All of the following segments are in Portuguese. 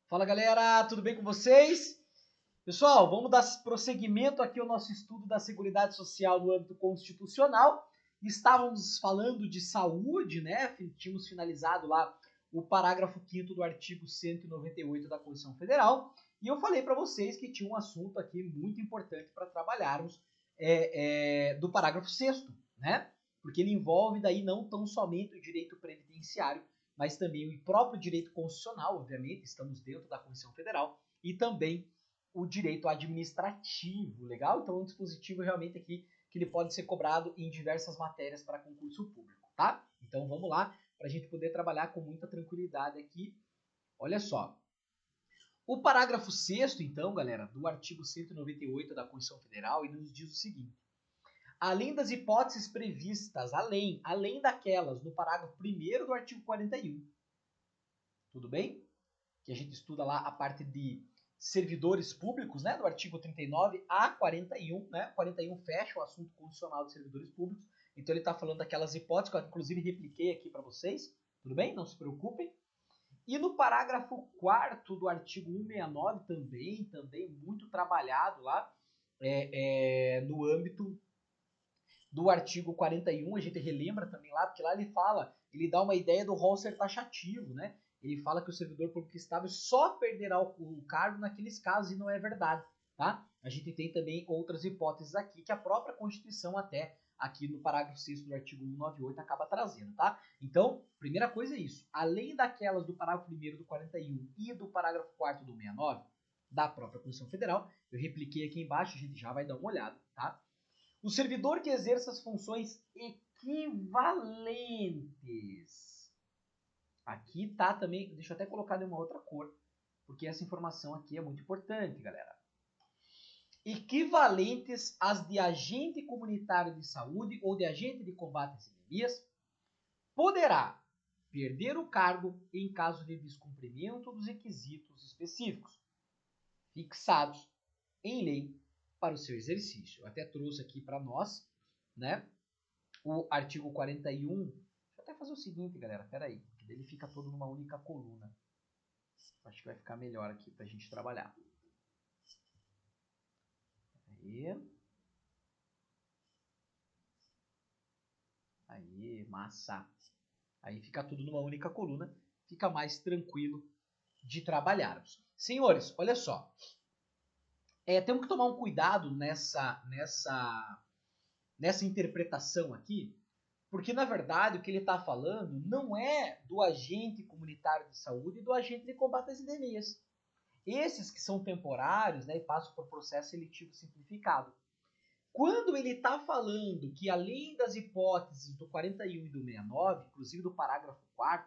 Fala galera, tudo bem com vocês? Pessoal, vamos dar prosseguimento aqui ao nosso estudo da Seguridade Social no âmbito constitucional. Estávamos falando de saúde, né? Tínhamos finalizado lá o parágrafo 5º do artigo 198 da Constituição Federal. E eu falei para vocês que tinha um assunto aqui muito importante para trabalharmos do parágrafo 6º, né? Porque ele envolve daí não tão somente o direito previdenciário, mas também o próprio direito constitucional, obviamente, estamos dentro da Constituição Federal, e também o direito administrativo, legal? Então é um dispositivo realmente aqui que ele pode ser cobrado em diversas matérias para concurso público, tá? Então vamos lá, para a gente poder trabalhar com muita tranquilidade aqui. Olha só. O parágrafo 6º, então, galera, do artigo 198 da Constituição Federal, ele nos diz o seguinte: além das hipóteses previstas, além daquelas no parágrafo 1º do artigo 41. Tudo bem? Que a gente estuda lá a parte de servidores públicos, né, do artigo 39 a 41, né? 41 fecha o assunto constitucional de servidores públicos. Então ele está falando daquelas hipóteses que eu inclusive repliquei aqui para vocês. Tudo bem? Não se preocupem. E no parágrafo 4º do artigo 169 também muito trabalhado lá no âmbito do artigo 41, a gente relembra também lá, porque lá ele fala, ele dá uma ideia do rol ser taxativo, né? Ele fala que o servidor público estável só perderá o cargo naqueles casos, e não é verdade, tá? A gente tem também outras hipóteses aqui, que a própria Constituição até, aqui no parágrafo 6º do artigo 198, acaba trazendo, tá? Então, primeira coisa é isso. Além daquelas do parágrafo 1º do 41 e do parágrafo 4º do 69, da própria Constituição Federal, eu repliquei aqui embaixo, a gente já vai dar uma olhada, tá? O servidor que exerça as funções equivalentes. Aqui tá também, deixa eu até colocar de uma outra cor, porque essa informação aqui é muito importante, galera. Equivalentes às de agente comunitário de saúde ou de agente de combate às epidemias, poderá perder o cargo em caso de descumprimento dos requisitos específicos, fixados em lei para o seu exercício. Eu até trouxe aqui para nós, né, o artigo 41. Deixa eu até fazer o seguinte, galera, peraí, porque ele fica todo numa única coluna. Acho que vai ficar melhor aqui para a gente trabalhar. Aí, massa. Aí fica tudo numa única coluna, fica mais tranquilo de trabalharmos. Senhores, olha só. Temos que tomar um cuidado nessa interpretação aqui, porque na verdade o que ele está falando não é do agente comunitário de saúde e do agente de combate às epidemias. Esses que são temporários, né, e passam por processo seletivo simplificado. Quando ele está falando que além das hipóteses do 41 e do 69, inclusive do parágrafo 4º,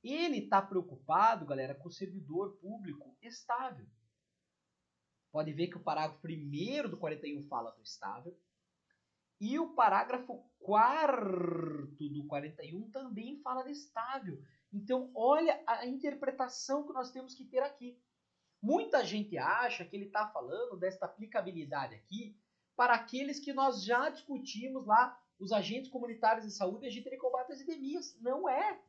ele está preocupado, galera, com o servidor público estável. Pode ver que o parágrafo 1º do 41 fala do estável, e o parágrafo 4º do 41 também fala de estável. Então, olha a interpretação que nós temos que ter aqui. Muita gente acha que ele está falando desta aplicabilidade aqui para aqueles que nós já discutimos lá, os agentes comunitários de saúde e agente de combate às epidemias. Não é.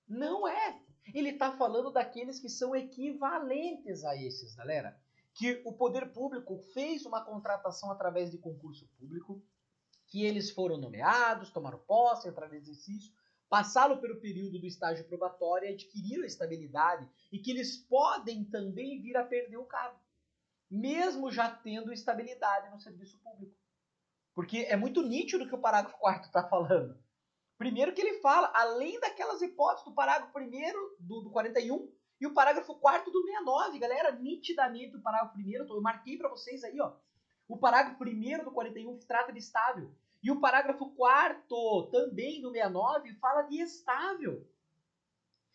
Não é. Ele está falando daqueles que são equivalentes a esses, galera. Que o poder público fez uma contratação através de concurso público, que eles foram nomeados, tomaram posse, entraram em exercício, passaram pelo período do estágio probatório e adquiriram a estabilidade, e que eles podem também vir a perder o cargo, mesmo já tendo estabilidade no serviço público. Porque é muito nítido o que o parágrafo 4º está falando. Primeiro que ele fala, além daquelas hipóteses do parágrafo 1º do 41 e o parágrafo 4º do 69, galera, nitidamente o parágrafo 1º, eu marquei para vocês aí, ó. O parágrafo 1º do 41 trata de estável. E o parágrafo 4º, também do 69, fala de estável.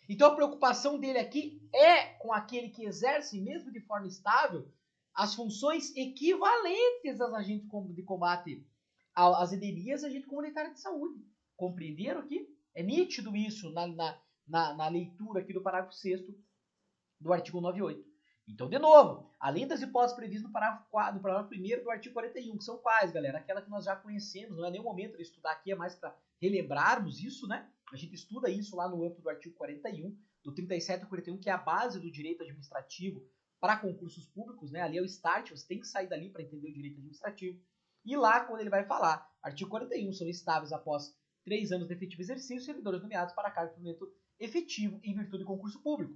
Então a preocupação dele aqui é com aquele que exerce, mesmo de forma estável, as funções equivalentes aos agentes de combate às epidemias e agente comunitário de saúde. Compreenderam aqui? É nítido isso na leitura aqui do parágrafo 6º do artigo 98. Então, de novo, além das hipóteses previstas no parágrafo 1º do artigo 41, que são quais, galera? Aquela que nós já conhecemos, não é nem o momento de estudar aqui, é mais para relembrarmos isso, né? A gente estuda isso lá no âmbito do artigo 41, do 37 ao 41, que é a base do direito administrativo para concursos públicos, né? Ali é o start, você tem que sair dali para entender o direito administrativo. E lá, quando ele vai falar, artigo 41, são estáveis após 3 anos de efetivo exercício, servidores nomeados para cargo de provimento efetivo em virtude de concurso público.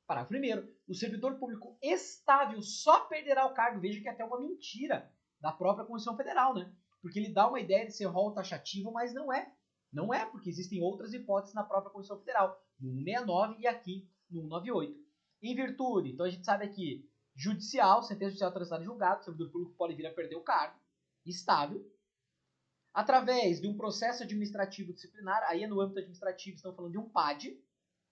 Parágrafo 1º, o servidor público estável só perderá o cargo. Veja que é até uma mentira da própria Constituição Federal, né? Porque ele dá uma ideia de ser rol taxativo, mas não é. Não é, porque existem outras hipóteses na própria Constituição Federal, no 169 e aqui no 198. Em virtude, então a gente sabe aqui, judicial, sentença judicial transitada em julgado, o servidor público pode vir a perder o cargo, estável, através de um processo administrativo disciplinar, aí é no âmbito administrativo, estamos falando de um PAD,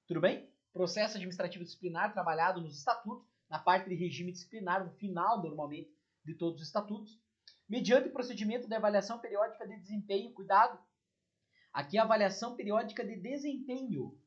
tudo bem? Processo administrativo disciplinar trabalhado nos estatutos, na parte de regime disciplinar, no final, normalmente, de todos os estatutos, mediante procedimento de avaliação periódica de desempenho, cuidado, aqui é a avaliação periódica de desempenho,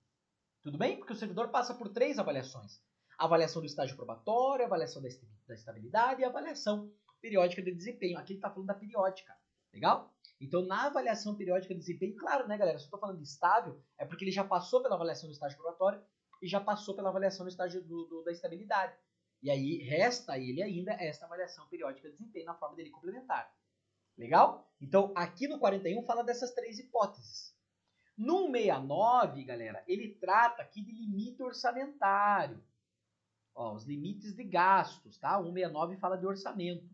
tudo bem? Porque o servidor passa por 3 avaliações, a avaliação do estágio probatório, a avaliação da estabilidade e a avaliação periódica de desempenho, aqui ele está falando da periódica, legal? Então, na avaliação periódica de desempenho, claro, né, galera, se eu estou falando de estável, é porque ele já passou pela avaliação do estágio probatório e já passou pela avaliação do estágio da estabilidade. E aí, resta a ele ainda esta avaliação periódica de desempenho na forma dele complementar. Legal? Então, aqui no 41 fala dessas 3 hipóteses. No 169, galera, ele trata aqui de limite orçamentário. Ó, os limites de gastos, tá? O 169 fala de orçamento.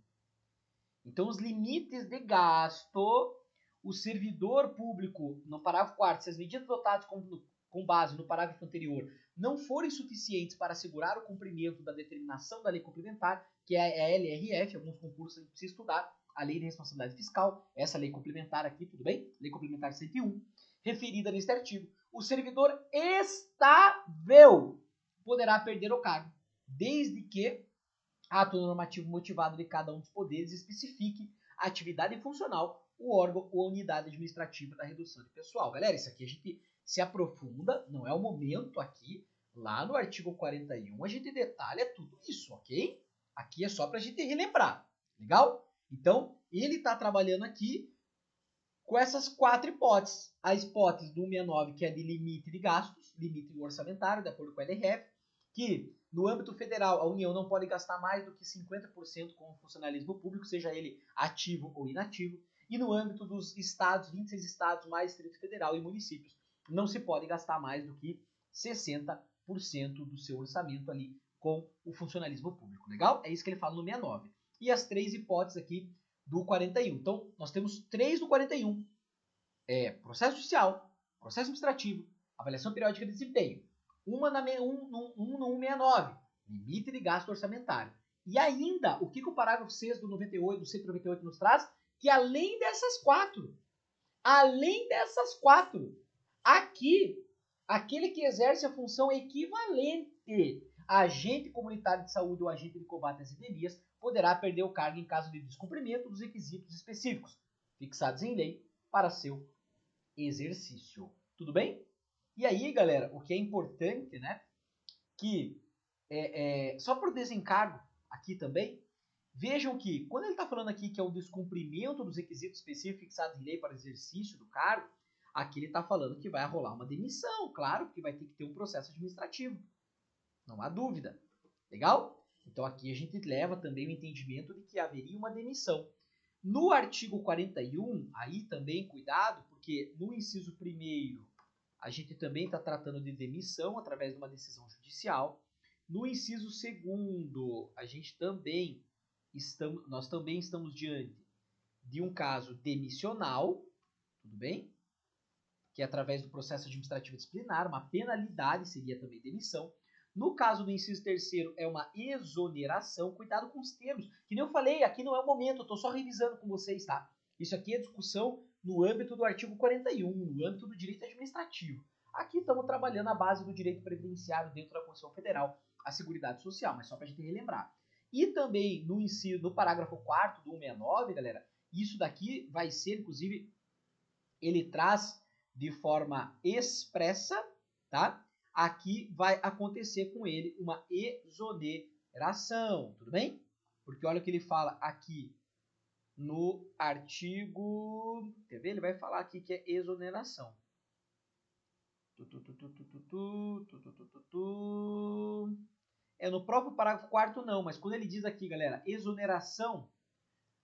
Então, os limites de gasto, o servidor público, no parágrafo 4º, se as medidas adotadas com base no parágrafo anterior não forem suficientes para assegurar o cumprimento da determinação da lei complementar, que é a LRF, alguns concursos a gente precisa estudar, a Lei de Responsabilidade Fiscal, essa lei complementar aqui, tudo bem? Lei complementar 101, referida neste artigo, o servidor estável poderá perder o cargo, desde que ato normativo motivado de cada um dos poderes especifique a atividade funcional, o órgão ou a unidade administrativa da redução de pessoal. Galera, isso aqui a gente se aprofunda, não é o momento aqui, lá no artigo 41 a gente detalha tudo isso, ok? Aqui é só para a gente relembrar, legal? Então, ele está trabalhando aqui com essas 4 hipóteses. A hipótese do 169, que é de limite de gastos, limite orçamentário, de acordo com a LRF, que no âmbito federal a União não pode gastar mais do que 50% com o funcionalismo público, seja ele ativo ou inativo, e no âmbito dos estados, 26 estados mais Distrito Federal e municípios, não se pode gastar mais do que 60% do seu orçamento ali com o funcionalismo público, legal? É isso que ele fala no 69. E as 3 hipóteses aqui do 41. Então, nós temos 3 do 41. Processo judicial, processo administrativo, avaliação periódica de desempenho. Uma no 169, limite de gasto orçamentário. E ainda, o que o parágrafo 6 do 98, do 198 nos traz? Que além dessas 4, aqui, aquele que exerce a função equivalente a agente comunitário de saúde ou agente de combate às epidemias poderá perder o cargo em caso de descumprimento dos requisitos específicos fixados em lei para seu exercício. Tudo bem? E aí, galera, o que é importante, né, que só por desencargo aqui também, vejam que quando ele está falando aqui que é o descumprimento dos requisitos específicos fixados em lei para exercício do cargo, aqui ele está falando que vai rolar uma demissão, claro, porque vai ter que ter um processo administrativo. Não há dúvida. Legal? Então aqui a gente leva também o entendimento de que haveria uma demissão. No artigo 41, aí também cuidado, porque no inciso 1º a gente também está tratando de demissão através de uma decisão judicial. No inciso 2º, nós também estamos diante de um caso demissional, tudo bem? Que é através do processo administrativo disciplinar, uma penalidade seria também demissão. No caso do inciso 3º, é uma exoneração. Cuidado com os termos. Que nem eu falei, aqui não é o momento, eu estou só revisando com vocês, tá? Isso aqui é discussão no âmbito do artigo 41, no âmbito do direito administrativo. Aqui estamos trabalhando a base do direito previdenciário dentro da Constituição Federal, a Seguridade Social, mas só para a gente relembrar. E também no parágrafo 4º do 169, galera, isso daqui vai ser, inclusive, ele traz de forma expressa, tá? Aqui vai acontecer com ele uma exoneração, tudo bem? Porque olha o que ele fala aqui no artigo... Quer ver? Ele vai falar aqui que é exoneração. É no próprio parágrafo 4º não, mas quando ele diz aqui, galera, exoneração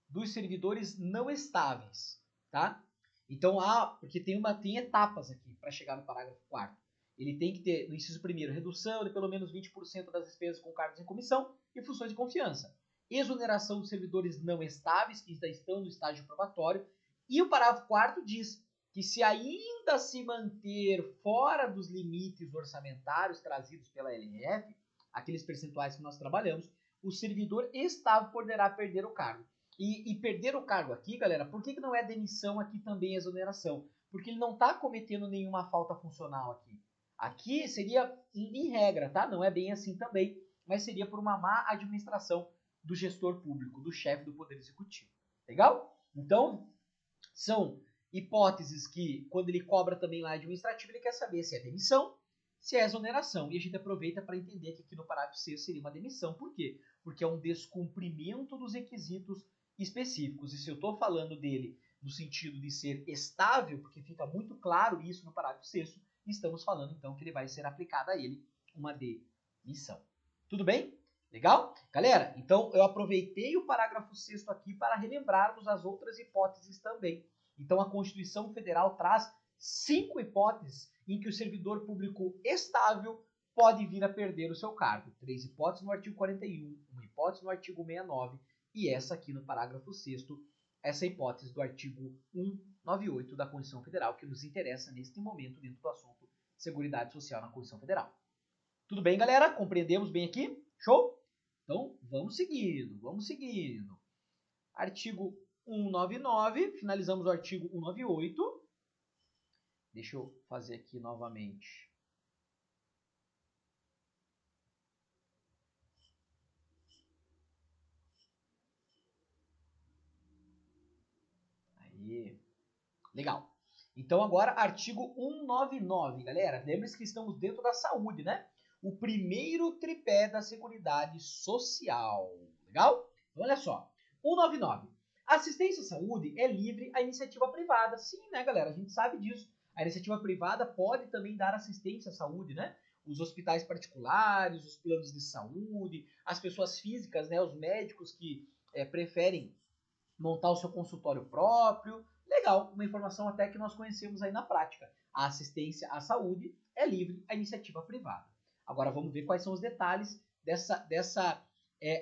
dos servidores não estáveis, tá? Então, porque tem etapas aqui para chegar no parágrafo 4º. Ele tem que ter, no inciso 1º, redução de pelo menos 20% das despesas com cargos em comissão e funções de confiança. Exoneração dos servidores não estáveis, que ainda estão no estágio probatório. E o parágrafo 4º diz que se ainda se manter fora dos limites orçamentários trazidos pela LRF, aqueles percentuais que nós trabalhamos, o servidor estável poderá perder o cargo. E perder o cargo aqui, galera, por que não é demissão aqui também exoneração? Porque ele não está cometendo nenhuma falta funcional aqui. Aqui seria em regra, tá? Não é bem assim também, mas seria por uma má administração do gestor público, do chefe do Poder Executivo. Legal? Então, são hipóteses que, quando ele cobra também lá administrativo, ele quer saber se é demissão, se é exoneração. E a gente aproveita para entender que aqui no parágrafo 6 seria uma demissão. Por quê? Porque é um descumprimento dos requisitos específicos. E se eu estou falando dele no sentido de ser estável, porque fica muito claro isso no parágrafo 6º, estamos falando então que ele vai ser aplicada a ele uma demissão. Tudo bem? Legal? Galera, então eu aproveitei o parágrafo 6º aqui para relembrarmos as outras hipóteses também. Então a Constituição Federal traz 5 hipóteses em que o servidor público estável pode vir a perder o seu cargo. 3 hipóteses no artigo 41, uma hipótese no artigo 69 e essa aqui no parágrafo 6º, essa hipótese do artigo 198 da Constituição Federal, que nos interessa neste momento dentro do assunto Seguridade Social na Constituição Federal. Tudo bem, galera? Compreendemos bem aqui? Show? Então, vamos seguindo, vamos seguindo. Artigo 199, finalizamos o artigo 198. Deixa eu fazer aqui novamente. Aí. Legal. Então, agora, artigo 199, galera. Lembre-se que estamos dentro da saúde, né? O primeiro tripé da Seguridade Social. Legal? Então, olha só. 199. Assistência à saúde é livre à iniciativa privada. Sim, né, galera? A gente sabe disso. A iniciativa privada pode também dar assistência à saúde, né? Os hospitais particulares, os planos de saúde, as pessoas físicas, né? Os médicos que preferem montar o seu consultório próprio. Legal, uma informação até que nós conhecemos aí na prática. A assistência à saúde é livre à iniciativa privada. Agora vamos ver quais são os detalhes dessa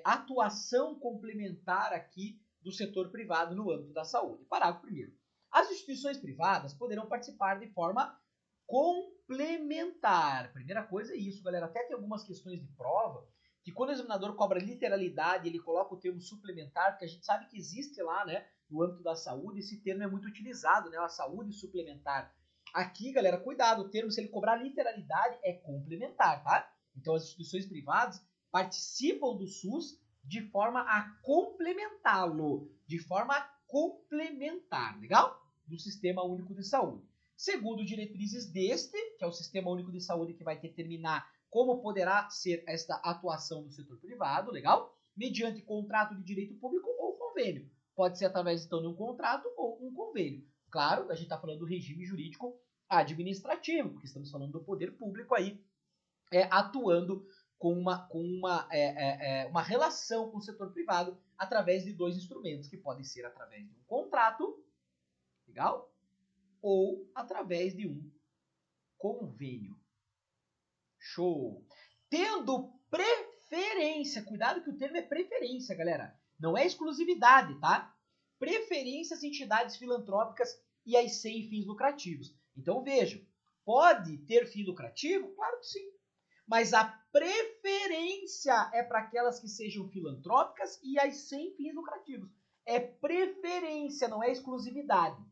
atuação complementar aqui do setor privado no âmbito da saúde. Parágrafo 1º. As instituições privadas poderão participar de forma complementar. Primeira coisa é isso, galera. Até tem algumas questões de prova que quando o examinador cobra literalidade, ele coloca o termo suplementar, porque a gente sabe que existe lá, né, no âmbito da saúde, esse termo é muito utilizado, né, a saúde suplementar. Aqui, galera, cuidado, o termo, se ele cobrar literalidade, é complementar, tá? Então, as instituições privadas participam do SUS de forma a complementá-lo, de forma a complementar, legal? Do Sistema Único de Saúde. Segundo diretrizes deste, que é o Sistema Único de Saúde que vai determinar como poderá ser esta atuação do setor privado, legal? Mediante contrato de direito público ou convênio. Pode ser através, então, de um contrato ou um convênio. Claro, a gente está falando do regime jurídico administrativo, porque estamos falando do poder público aí atuando com uma relação com o setor privado através de 2 instrumentos, que podem ser através de um contrato, legal? Ou através de um convênio. Show! Tendo preferência, cuidado que o termo é preferência, galera. Não é exclusividade, tá? Preferência às entidades filantrópicas e as sem fins lucrativos. Então vejam, pode ter fim lucrativo? Claro que sim. Mas a preferência é para aquelas que sejam filantrópicas e as sem fins lucrativos. É preferência, não é exclusividade.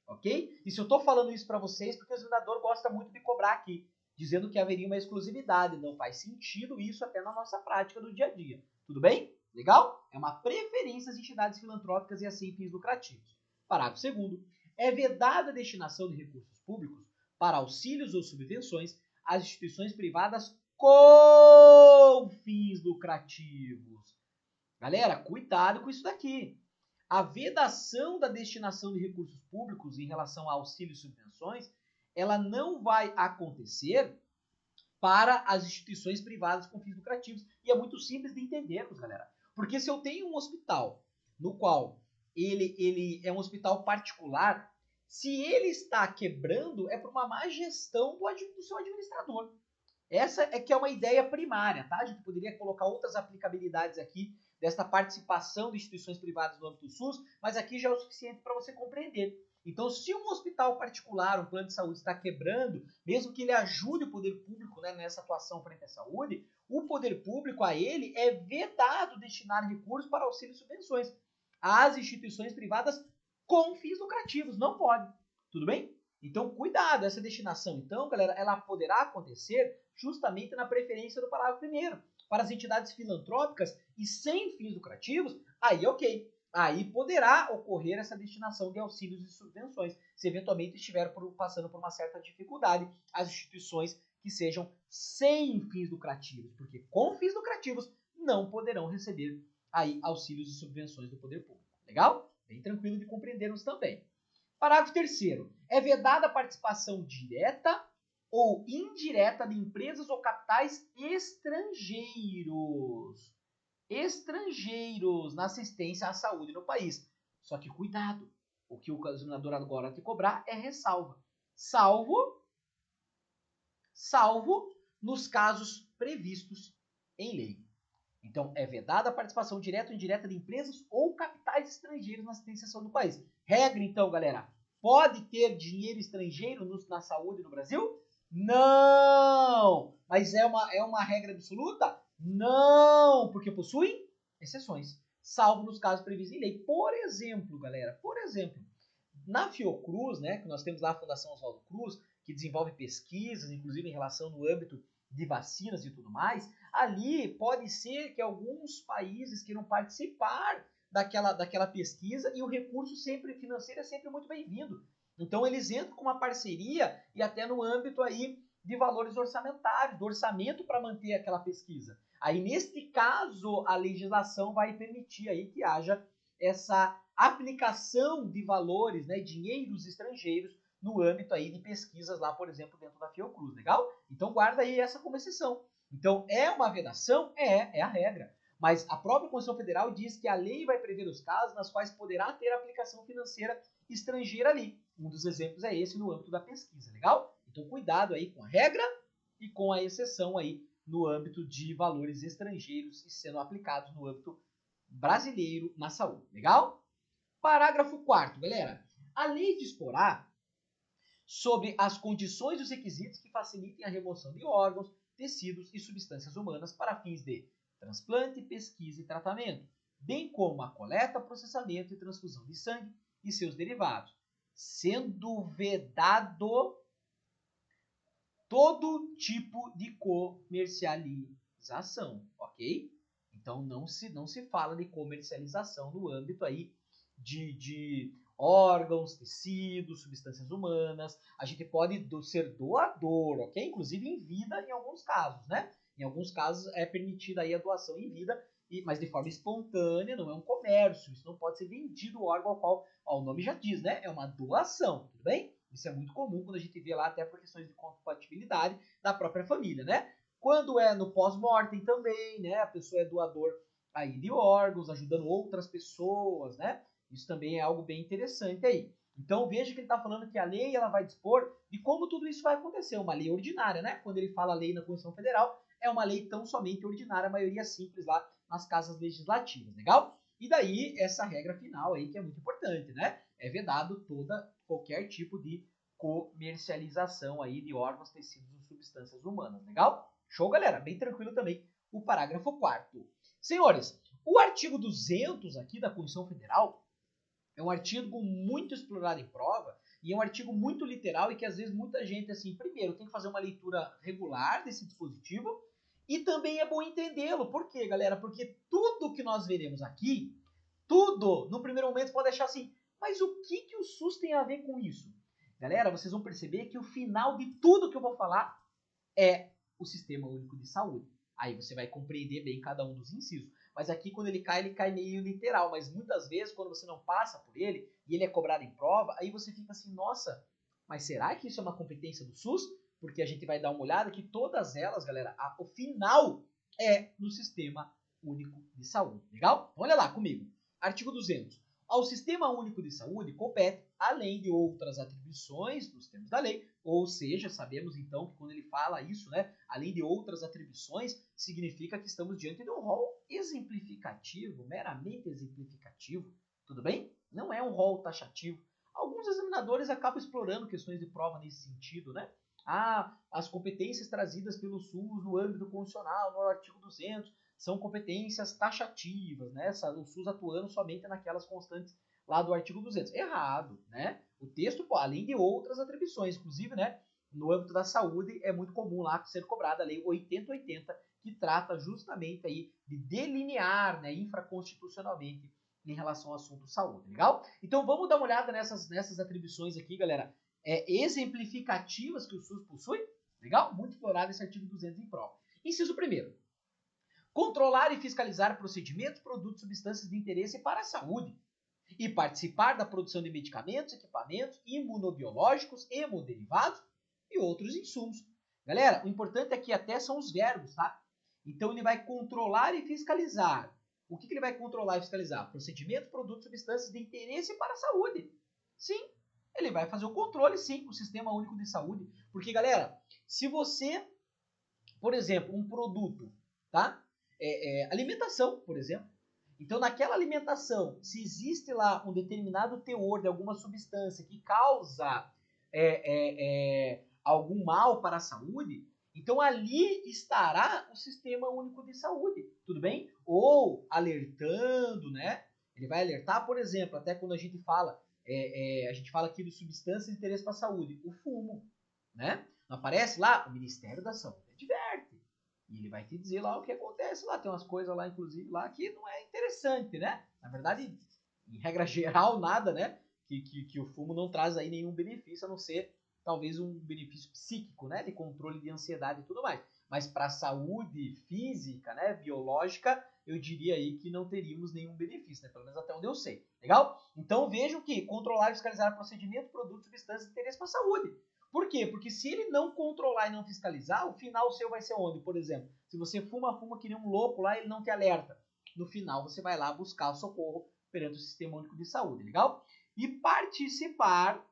Ok? E se eu estou falando isso para vocês, porque o examinador gosta muito de cobrar aqui, dizendo que haveria uma exclusividade. Não faz sentido isso até na nossa prática do dia a dia. Tudo bem? Legal? É uma preferência às entidades filantrópicas e a sem fins lucrativos. Parágrafo 2º. É vedada a destinação de recursos públicos para auxílios ou subvenções às instituições privadas com fins lucrativos. Galera, cuidado com isso daqui. A vedação da destinação de recursos públicos em relação a auxílios e subvenções ela não vai acontecer para as instituições privadas com fins lucrativos. E é muito simples de entendermos, galera. Porque se eu tenho um hospital no qual ele é um hospital particular, se ele está quebrando, é por uma má gestão do seu administrador. Essa é que é uma ideia primária, tá? A gente poderia colocar outras aplicabilidades aqui desta participação de instituições privadas no âmbito do SUS, mas aqui já é o suficiente para você compreender. Então, se um hospital particular, um plano de saúde está quebrando, mesmo que ele ajude o poder público, né, nessa atuação frente à saúde, o poder público a ele é vedado destinar recursos para auxílio e subvenções às instituições privadas com fins lucrativos. Não pode. Tudo bem? Então, cuidado, essa destinação, então, galera, ela poderá acontecer justamente na preferência do parágrafo 1º. Para as entidades filantrópicas e sem fins lucrativos, aí ok. Aí poderá ocorrer essa destinação de auxílios e subvenções, se eventualmente estiver passando por uma certa dificuldade as instituições que sejam sem fins lucrativos, porque com fins lucrativos não poderão receber aí auxílios e subvenções do poder público. Legal? Bem tranquilo de compreendermos também. Parágrafo 3º. É vedada a participação direta ou indireta de empresas ou capitais estrangeiros na assistência à saúde no país. Só que cuidado, o que o examinador agora te cobrar é ressalva. Salvo nos casos previstos em lei. Então, é vedada a participação direta ou indireta de empresas ou capitais estrangeiros na assistência à saúde no país. Regra, então, galera, pode ter dinheiro estrangeiro na saúde no Brasil? Não! Mas é uma regra absoluta? Não! Porque possuem exceções, salvo nos casos previstos em lei. Por exemplo, galera, na Fiocruz, né, que nós temos lá a Fundação Oswaldo Cruz, que desenvolve pesquisas, inclusive em relação no âmbito de vacinas e tudo mais, ali pode ser que alguns países queiram participar daquela pesquisa e o recurso sempre financeiro é sempre muito bem-vindo. Então eles entram com uma parceria e até no âmbito aí de valores orçamentários, do orçamento para manter aquela pesquisa. Aí neste caso a legislação vai permitir aí que haja essa aplicação de valores, né, dinheiros estrangeiros no âmbito aí de pesquisas lá, por exemplo, dentro da Fiocruz, legal? Então guarda aí essa como exceção. Então é uma vedação? É a regra. Mas a própria Constituição Federal diz que a lei vai prever os casos nas quais poderá ter aplicação financeira estrangeira ali. Um dos exemplos é esse no âmbito da pesquisa, legal? Então cuidado aí com a regra e com a exceção aí no âmbito de valores estrangeiros e sendo aplicados no âmbito brasileiro na saúde, legal? Parágrafo 4º, galera. A lei disporá sobre as condições e os requisitos que facilitem a remoção de órgãos, tecidos e substâncias humanas para fins de transplante, pesquisa e tratamento, bem como a coleta, processamento e transfusão de sangue e seus derivados, sendo vedado todo tipo de comercialização, ok? Então não se fala de comercialização no âmbito aí de órgãos, tecidos, substâncias humanas. A gente pode ser doador, ok? Inclusive em vida em alguns casos, né? Em alguns casos é permitida aí a doação em vida, mas de forma espontânea, não é um comércio. Isso não pode ser vendido o órgão ao qual, ó, o nome já diz, né? É uma doação, tudo bem? Isso é muito comum quando a gente vê lá até por questões de compatibilidade da própria família, né? Quando é no pós-mortem também, né? A pessoa é doador aí de órgãos, ajudando outras pessoas, né? Isso também é algo bem interessante aí. Então veja que ele está falando que a lei ela vai dispor de como tudo isso vai acontecer, uma lei ordinária, né? Quando ele fala lei na Constituição Federal, é uma lei tão somente ordinária, a maioria simples lá nas casas legislativas, legal? E daí essa regra final aí que é muito importante, né? É vedado qualquer tipo de comercialização aí de órgãos, tecidos ou substâncias humanas, legal? Show, galera? Bem tranquilo também o parágrafo 4º. Senhores, o artigo 200 aqui da Constituição Federal é um artigo muito explorado em prova e é um artigo muito literal e que às vezes muita gente, assim, primeiro tem que fazer uma leitura regular desse dispositivo e também é bom entendê-lo. Por quê, galera? Porque tudo que nós veremos aqui, tudo, no primeiro momento pode achar assim, mas o que o SUS tem a ver com isso? Galera, vocês vão perceber que o final de tudo que eu vou falar é o Sistema Único de Saúde. Aí você vai compreender bem cada um dos incisos. Mas aqui, quando ele cai meio literal. Mas muitas vezes, quando você não passa por ele, e ele é cobrado em prova, aí você fica assim, nossa, Mas será que isso é uma competência do SUS? Porque a gente vai dar uma olhada que todas elas, galera, o final é no Sistema Único de Saúde. Legal? Então, olha lá comigo. Artigo 200. Ao Sistema Único de Saúde compete, além de outras atribuições nos termos da lei, ou seja, sabemos então que quando ele fala isso, né, além de outras atribuições, significa que estamos diante de um rol exemplificativo, meramente exemplificativo, tudo bem? Não é um rol taxativo. Alguns examinadores acabam explorando questões de prova nesse sentido, né? As competências trazidas pelo SUS no âmbito constitucional, no artigo 200, são competências taxativas, né? O SUS atuando somente naquelas constantes lá do artigo 200. Errado, né? O texto, pô, além de outras atribuições, inclusive, né, no âmbito da saúde, é muito comum lá ser cobrada a lei 8080, que trata justamente aí de delinear, né, infraconstitucionalmente em relação ao assunto saúde, legal? Então vamos dar uma olhada nessas atribuições aqui, galera, exemplificativas que o SUS possui, legal? Muito explorado esse artigo 200 em prova. Inciso 1º. Controlar e fiscalizar procedimentos, produtos, substâncias de interesse para a saúde e participar da produção de medicamentos, equipamentos imunobiológicos, hemoderivados e outros insumos. Galera, o importante aqui até são os verbos, tá? Então ele vai controlar e fiscalizar. O que ele vai controlar e fiscalizar? Procedimentos, produtos, substâncias de interesse para a saúde. Sim, ele vai fazer o controle, sim, o Sistema Único de Saúde. Porque, galera, se você, por exemplo, um produto, tá? Alimentação, por exemplo. Então, naquela alimentação, se existe lá um determinado teor de alguma substância que causa algum mal para a saúde, então ali estará o Sistema Único de Saúde, tudo bem? Ou alertando, né? Ele vai alertar, por exemplo, até quando a gente fala aqui de substâncias de interesse para a saúde, o fumo, né? Não aparece lá? O Ministério da Saúde adverte. E ele vai te dizer lá o que acontece lá. Tem umas coisas lá, inclusive, lá que não é interessante, né? Na verdade, em regra geral, nada, né? Que o fumo não traz aí nenhum benefício, a não ser talvez um benefício psíquico, né? De controle de ansiedade e tudo mais. Mas para a saúde física, né? Biológica, eu diria aí que não teríamos nenhum benefício, né? Pelo menos até onde eu sei. Legal? Então vejam que controlar e fiscalizar procedimentos, produtos, substâncias de interesse para a saúde. Por quê? Porque se ele não controlar e não fiscalizar, o final seu vai ser onde? Por exemplo, se você fuma que nem um louco lá, ele não te alerta. No final, você vai lá buscar o socorro perante o Sistema Único de Saúde, legal? E participar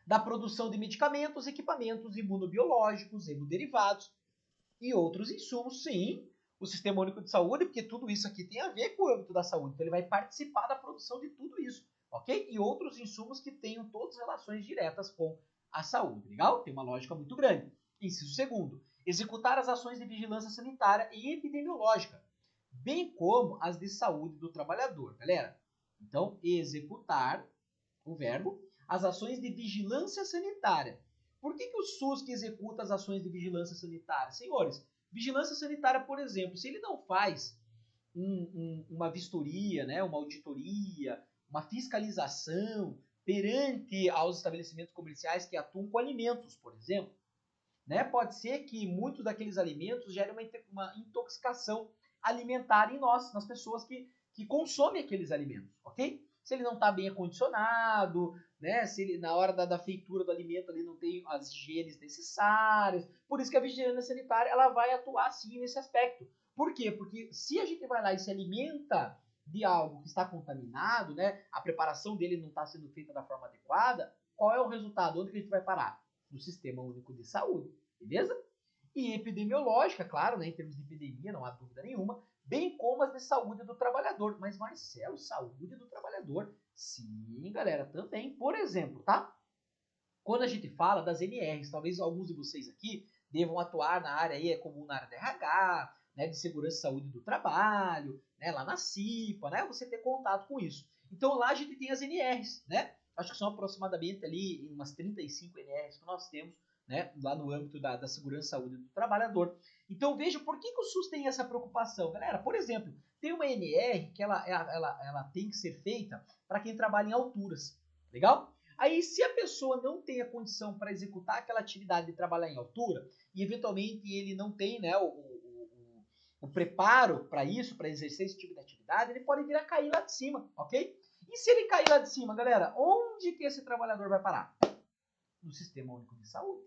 da produção de medicamentos, equipamentos imunobiológicos, hemoderivados e outros insumos, sim, o Sistema Único de Saúde, porque tudo isso aqui tem a ver com o âmbito da saúde, então ele vai participar da produção de tudo isso, ok? E outros insumos que tenham todas relações diretas com a saúde, legal? Tem uma lógica muito grande. Inciso 2º, executar as ações de vigilância sanitária e epidemiológica, bem como as de saúde do trabalhador, galera. Então, executar, o verbo, as ações de vigilância sanitária. Por que o SUS que executa as ações de vigilância sanitária? Senhores, vigilância sanitária, por exemplo, se ele não faz uma vistoria, né, uma auditoria, uma fiscalização perante aos estabelecimentos comerciais que atuam com alimentos, por exemplo, né, pode ser que muitos daqueles alimentos gerem uma intoxicação alimentar em nós, nas pessoas que consomem aqueles alimentos, ok? Se ele não está bem acondicionado, né? Se ele, na hora da feitura do alimento ali não tem as higienes necessárias. Por isso que a vigilância sanitária ela vai atuar sim nesse aspecto. Por quê? Porque se a gente vai lá e se alimenta de algo que está contaminado, né? A preparação dele não está sendo feita da forma adequada, qual é o resultado? Onde que a gente vai parar? No Sistema Único de Saúde, beleza? E epidemiológica, claro, né? Em termos de epidemia, não há dúvida nenhuma, bem como as de saúde do trabalhador. Mas, Marcelo, saúde do trabalhador? Sim, galera, também. Por exemplo, tá? Quando a gente fala das NRs, talvez alguns de vocês aqui devam atuar na área aí, é comum na área da RH, né, de segurança e saúde do trabalho, né, lá na CIPA, né, você ter contato com isso. Então lá a gente tem as NRs, né? Acho que são aproximadamente ali umas 35 NRs que nós temos, né, lá no âmbito da segurança e saúde do trabalhador. Então veja por que o SUS tem essa preocupação. Galera, por exemplo, tem uma NR que ela tem que ser feita para quem trabalha em alturas, legal? Aí, se a pessoa não tem a condição para executar aquela atividade de trabalhar em altura, e eventualmente ele não tem, né, o preparo para isso, para exercer esse tipo de atividade, ele pode vir a cair lá de cima, ok? E se ele cair lá de cima, galera, onde que esse trabalhador vai parar? No Sistema Único de Saúde.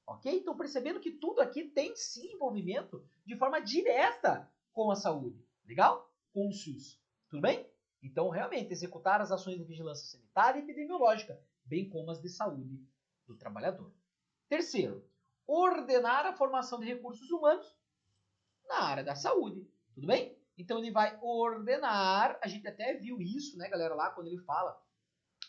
Ok? Então, percebendo que tudo aqui tem sim envolvimento de forma direta com a saúde. Legal? Com o SUS. Tudo bem? Então, realmente, executar as ações de vigilância sanitária e epidemiológica, bem como as de saúde do trabalhador. Terceiro, ordenar a formação de recursos humanos na área da saúde. Tudo bem? Então, ele vai ordenar, a gente até viu isso, né, galera, lá quando ele fala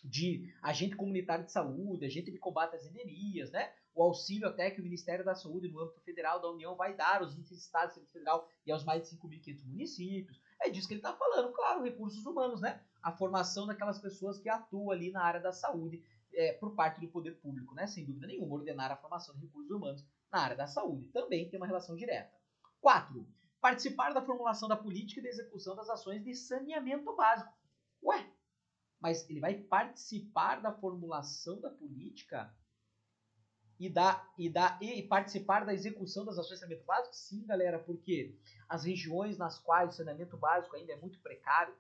de agente comunitário de saúde, agente de combate às endemias, né? O auxílio até que o Ministério da Saúde no âmbito federal da União vai dar aos 20 estados do Distrito Federal e aos mais de 5.500 municípios. É disso que ele está falando, claro, recursos humanos, né? A formação daquelas pessoas que atuam ali na área da saúde por parte do poder público, né? Sem dúvida nenhuma, ordenar a formação de recursos humanos na área da saúde. Também tem uma relação direta. 4. Participar da formulação da política e da execução das ações de saneamento básico. Ué, mas ele vai participar da formulação da política e participar da execução das ações de saneamento básico? Sim, galera, porque as regiões nas quais o saneamento básico ainda é muito precário,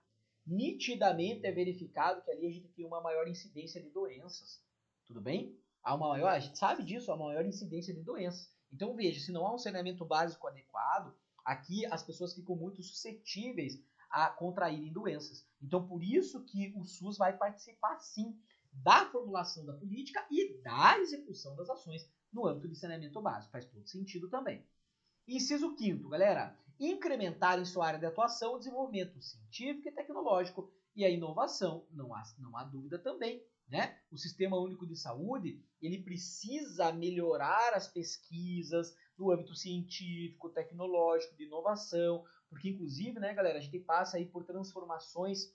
nitidamente é verificado que ali a gente tem uma maior incidência de doenças. Tudo bem? A gente sabe disso, há uma maior incidência de doenças. Então, veja, se não há um saneamento básico adequado, aqui as pessoas ficam muito suscetíveis a contraírem doenças. Então, por isso que o SUS vai participar, sim, da formulação da política e da execução das ações no âmbito de saneamento básico. Faz todo sentido também. Inciso 5º, galera, incrementar em sua área de atuação o desenvolvimento científico e tecnológico e a inovação, não há dúvida também, né? O Sistema Único de Saúde, ele precisa melhorar as pesquisas no âmbito científico, tecnológico, de inovação, porque inclusive, né, galera, a gente passa aí por transformações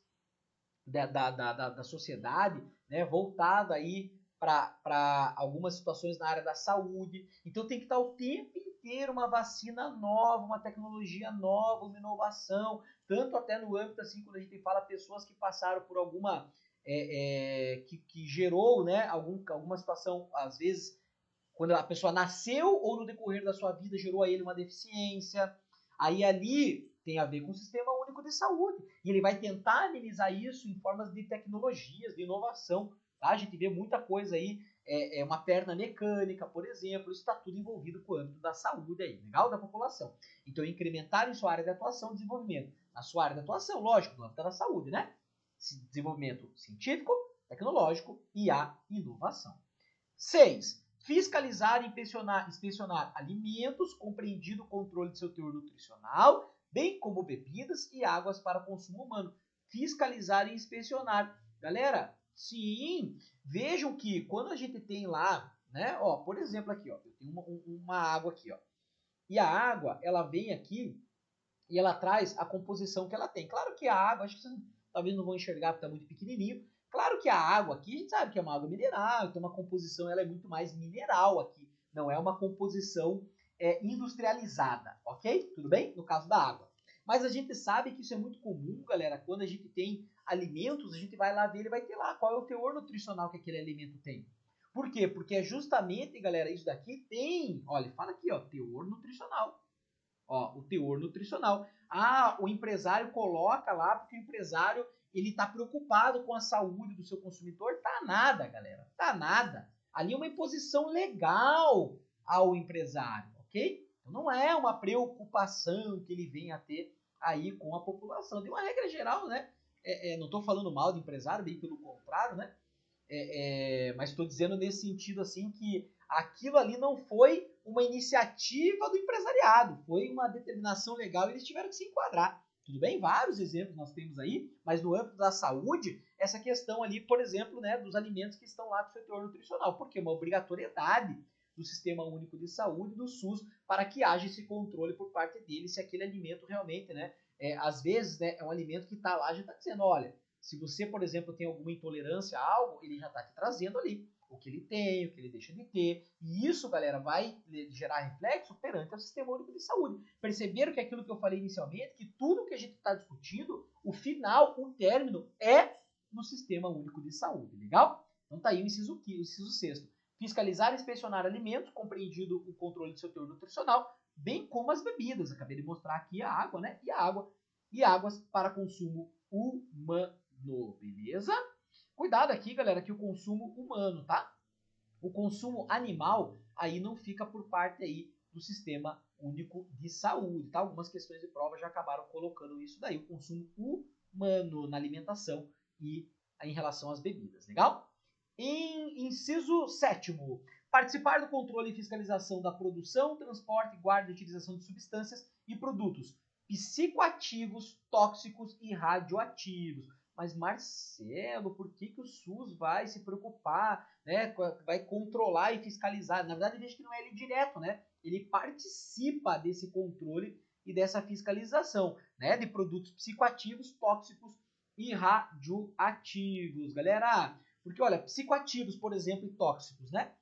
da sociedade, né, voltada aí para algumas situações na área da saúde. Então tem que estar o tempo inteiro uma vacina nova, uma tecnologia nova, uma inovação, tanto até no âmbito assim, quando a gente fala pessoas que passaram por alguma que gerou, né, alguma situação, às vezes quando a pessoa nasceu ou no decorrer da sua vida gerou a ele uma deficiência. Aí ali tem a ver com o Sistema Único de Saúde. E ele vai tentar amenizar isso em formas de tecnologias, de inovação. Tá? A gente vê muita coisa aí, uma perna mecânica, por exemplo, isso está tudo envolvido com o âmbito da saúde aí, legal? Da população. Então, incrementar em sua área de atuação desenvolvimento. Na sua área de atuação, lógico, no âmbito da saúde, né? Desenvolvimento científico, tecnológico e a inovação. 6. Fiscalizar e inspecionar alimentos, compreendido o controle de seu teor nutricional, bem como bebidas e águas para consumo humano. Fiscalizar e inspecionar. Galera, sim, vejam que quando a gente tem lá, né, ó, por exemplo aqui, ó, eu tenho uma água aqui, ó, e a água, ela vem aqui e ela traz a composição que ela tem. Claro que a água, acho que vocês talvez não vão enxergar porque está muito pequenininho. Claro que a água aqui, a gente sabe que é uma água mineral, então uma composição ela é muito mais mineral aqui. Não é uma composição industrializada, ok? Tudo bem? No caso da água. Mas a gente sabe que isso é muito comum, galera, quando a gente tem alimentos, a gente vai lá ver, ele vai ter lá qual é o teor nutricional que aquele alimento tem. Por quê? Porque é justamente, galera, isso daqui tem, olha, fala aqui, ó, teor nutricional. Ó, o teor nutricional. Ah, o empresário coloca lá porque o empresário ele está preocupado com a saúde do seu consumidor. Tá nada, galera. Tá nada. Ali é uma imposição legal ao empresário, ok? Então não é uma preocupação que ele vem a ter aí com a população. De uma regra geral, né? Não estou falando mal de empresário, bem pelo contrário, né? Mas estou dizendo nesse sentido assim que aquilo ali não foi uma iniciativa do empresariado, foi uma determinação legal e eles tiveram que se enquadrar. Tudo bem? Vários exemplos nós temos aí, mas no âmbito da saúde, essa questão ali, por exemplo, né, dos alimentos que estão lá com o setor nutricional, porque é uma obrigatoriedade do Sistema Único de Saúde, do SUS, para que haja esse controle por parte dele, se aquele alimento realmente, né, às vezes, né, é um alimento que está lá, já está dizendo, olha, se você, por exemplo, tem alguma intolerância a algo, ele já está te trazendo ali o que ele tem, o que ele deixa de ter. E isso, galera, vai gerar reflexo perante o Sistema Único de Saúde. Perceberam que aquilo que eu falei inicialmente, que tudo que a gente está discutindo, o final, o término, é no Sistema Único de Saúde. Legal? Então tá aí o inciso 6º. Fiscalizar e inspecionar alimentos, compreendido o controle do seu teor nutricional, bem como as bebidas. Acabei de mostrar aqui a água, né? E águas para consumo humano. beleza? Cuidado aqui, galera, que o consumo humano, tá? O consumo animal aí não fica por parte aí do Sistema Único de Saúde, tá? Algumas questões de prova já acabaram colocando isso daí, o consumo humano na alimentação e em relação às bebidas, legal? Em inciso 7º, participar do controle e fiscalização da produção, transporte, guarda e utilização de substâncias e produtos psicoativos, tóxicos e radioativos. Mas Marcelo, por que o SUS vai se preocupar, né? Vai controlar e fiscalizar? Na verdade, veja que não é ele direto, né? Ele participa desse controle e dessa fiscalização, né? De produtos psicoativos, tóxicos e radioativos, galera. Porque, olha, psicoativos, por exemplo, e tóxicos, né?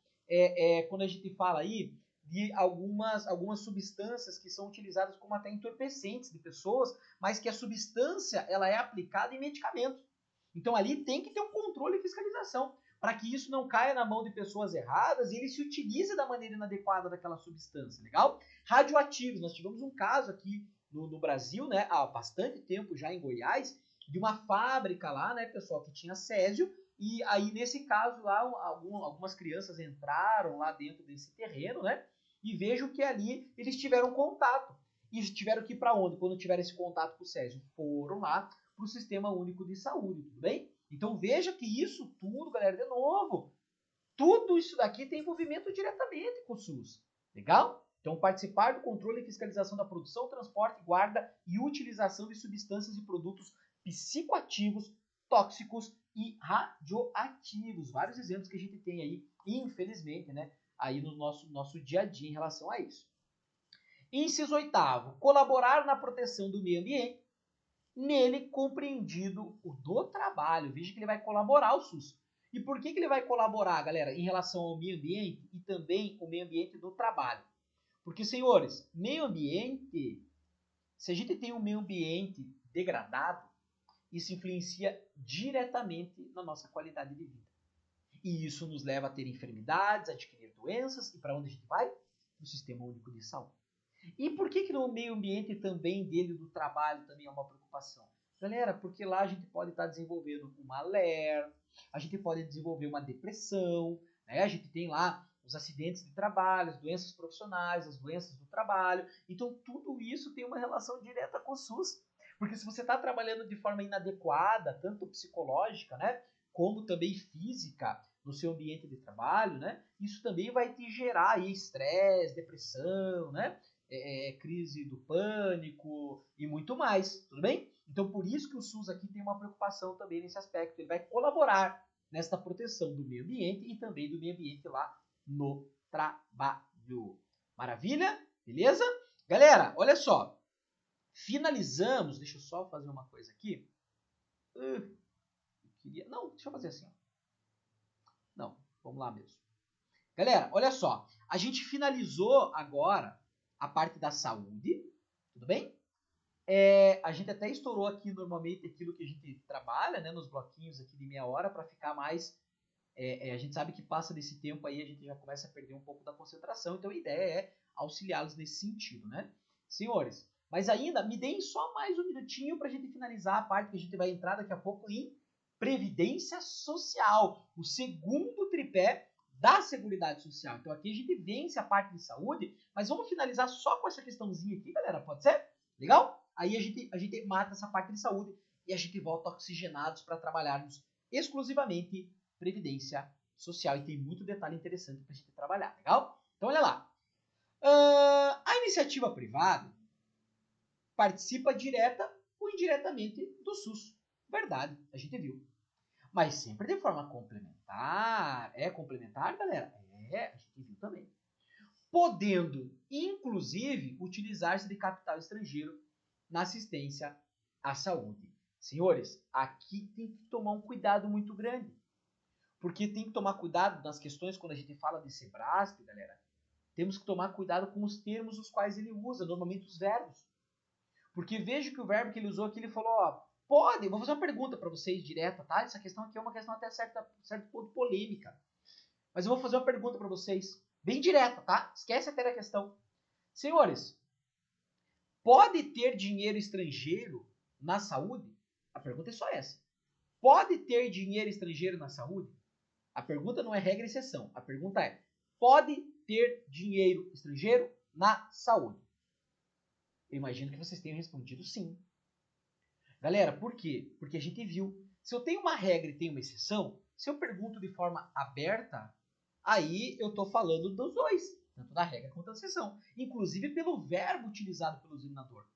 Quando a gente fala aí de algumas substâncias que são utilizadas como até entorpecentes de pessoas, mas que a substância ela é aplicada em medicamentos. Então ali tem que ter um controle e fiscalização para que isso não caia na mão de pessoas erradas e ele se utilize da maneira inadequada daquela substância, legal? Radioativos, nós tivemos um caso aqui no Brasil, né, há bastante tempo já em Goiás, de uma fábrica lá, né, pessoal, que tinha césio. E aí, nesse caso lá, algumas crianças entraram lá dentro desse terreno, né? E vejo que ali eles tiveram contato. E tiveram que ir para onde? Quando tiveram esse contato com o Césio? Foram lá para o Sistema Único de Saúde, tudo bem? Então veja que isso tudo, galera, de novo, tudo isso daqui tem envolvimento diretamente com o SUS. Legal? Então participar do controle e fiscalização da produção, transporte, guarda e utilização de substâncias e produtos psicoativos, tóxicos e radioativos. Vários exemplos que a gente tem aí, infelizmente, né? Aí no nosso dia a dia em relação a isso. Inciso 8º, colaborar na proteção do meio ambiente, nele compreendido o do trabalho. Veja que ele vai colaborar o SUS. E por que ele vai colaborar, galera, em relação ao meio ambiente e também o meio ambiente do trabalho? Porque, senhores, meio ambiente, se a gente tem um meio ambiente degradado, isso influencia diretamente na nossa qualidade de vida. E isso nos leva a ter enfermidades, a adquirir doenças, e para onde a gente vai? No Sistema Único de Saúde. E por que no meio ambiente também dele, do trabalho, também é uma preocupação? Galera, porque lá a gente pode estar desenvolvendo uma LER, a gente pode desenvolver uma depressão, né? A gente tem lá os acidentes de trabalho, as doenças profissionais, as doenças do trabalho. Então, tudo isso tem uma relação direta com o SUS. Porque se você está trabalhando de forma inadequada, tanto psicológica, né, como também física, no seu ambiente de trabalho, né, isso também vai te gerar aí estresse, depressão, né, crise do pânico e muito mais, tudo bem? Então, por isso que o SUS aqui tem uma preocupação também nesse aspecto. Ele vai colaborar nesta proteção do meio ambiente e também do meio ambiente lá no trabalho. Maravilha? Beleza? Galera, olha só. Finalizamos. Deixa eu só fazer uma coisa aqui. Não, deixa eu fazer assim. Não, vamos lá mesmo. Galera, olha só. A gente finalizou agora a parte da saúde, tudo bem? A gente até estourou aqui normalmente aquilo que a gente trabalha, né, nos bloquinhos aqui de meia hora para ficar mais... a gente sabe que passa desse tempo aí, a gente já começa a perder um pouco da concentração, então a ideia é auxiliá-los nesse sentido, né? Senhores, mas ainda me deem só mais um minutinho para a gente finalizar a parte que a gente vai entrar daqui a pouco em Previdência Social, o segundo tripé da Seguridade Social. Então aqui a gente vence a parte de saúde, mas vamos finalizar só com essa questãozinha aqui, galera, pode ser? Legal? Aí a gente mata essa parte de saúde e a gente volta oxigenados para trabalharmos exclusivamente Previdência Social. E tem muito detalhe interessante para a gente trabalhar, legal? Então olha lá. A iniciativa privada participa direta ou indiretamente do SUS. Verdade, a gente viu. Mas sempre de forma complementar. É complementar, galera? A gente viu também. Podendo, inclusive, utilizar-se de capital estrangeiro na assistência à saúde. Senhores, aqui tem que tomar um cuidado muito grande. Porque tem que tomar cuidado nas questões quando a gente fala de Sebrasp, galera. Temos que tomar cuidado com os termos os quais ele usa, normalmente os verbos. Porque veja que o verbo que ele usou aqui, ele falou, ó, pode, vou fazer uma pergunta para vocês direta, tá? Essa questão aqui é uma questão até certo ponto polêmica. Mas eu vou fazer uma pergunta para vocês, bem direta, tá? Esquece até da questão. Senhores, pode ter dinheiro estrangeiro na saúde? A pergunta é só essa. pode ter dinheiro estrangeiro na saúde? A pergunta não é regra e exceção. A pergunta é, pode ter dinheiro estrangeiro na saúde? Eu imagino que vocês tenham respondido sim. Galera, por quê? Porque a gente viu, se eu tenho uma regra e tenho uma exceção, se eu pergunto de forma aberta, aí eu estou falando dos dois, tanto da regra quanto da exceção. Inclusive pelo verbo utilizado pelo examinador.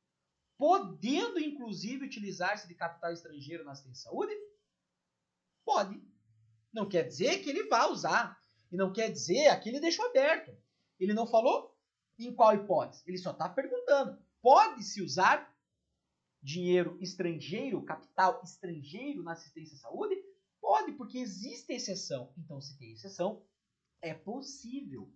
Podendo, inclusive, utilizar-se de capital estrangeiro na assistência de saúde? Pode. Não quer dizer que ele vai usar. E não quer dizer, aqui ele deixou aberto. Ele não falou em qual hipótese. Ele só está perguntando. Pode-se usar dinheiro estrangeiro, capital estrangeiro na assistência à saúde? Pode, porque existe exceção. Então, se tem exceção, é possível.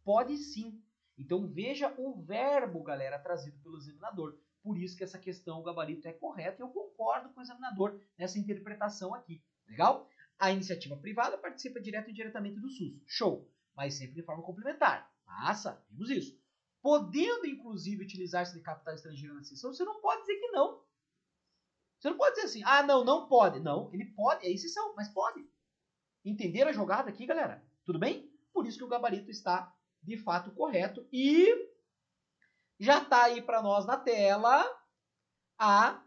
Pode sim. Então, veja o verbo, galera, trazido pelo examinador. Por isso que essa questão, o gabarito é correto. E eu concordo com o examinador nessa interpretação aqui. Legal? A iniciativa privada participa direto e indiretamente do SUS. Show! Mas sempre de forma complementar. Massa, vimos isso. Podendo, inclusive, utilizar-se de capital estrangeiro na sessão, você não pode dizer que não. Você não pode dizer assim, ah, não, não pode. Não, ele pode, é exceção, mas pode. Entenderam a jogada aqui, galera? Tudo bem? Por isso que o gabarito está, de fato, correto. E já está aí para nós na tela a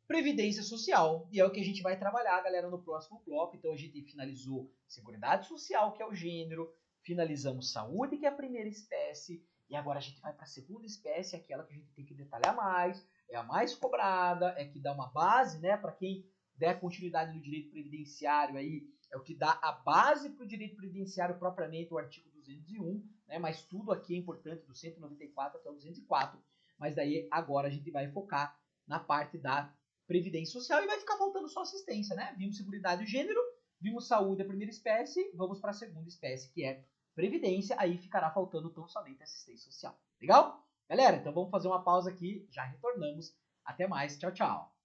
Previdência Social. E é o que a gente vai trabalhar, galera, no próximo bloco. Então, a gente finalizou Seguridade Social, que é o gênero. Finalizamos Saúde, que é a primeira espécie. E agora a gente vai para a segunda espécie, aquela que a gente tem que detalhar mais. É a mais cobrada, é que dá uma base, né? Para quem der continuidade no direito previdenciário aí, é o que dá a base para o direito previdenciário propriamente, o artigo 201, né? Mas tudo aqui é importante, do 194 até o 204. Mas daí agora a gente vai focar na parte da Previdência Social e vai ficar faltando só assistência, né? Vimos Seguridade e Gênero, vimos Saúde a primeira espécie, vamos para a segunda espécie, que é Previdência, aí ficará faltando tão somente assistência social. Legal? Galera, então vamos fazer uma pausa aqui, já retornamos. Até mais, tchau, tchau.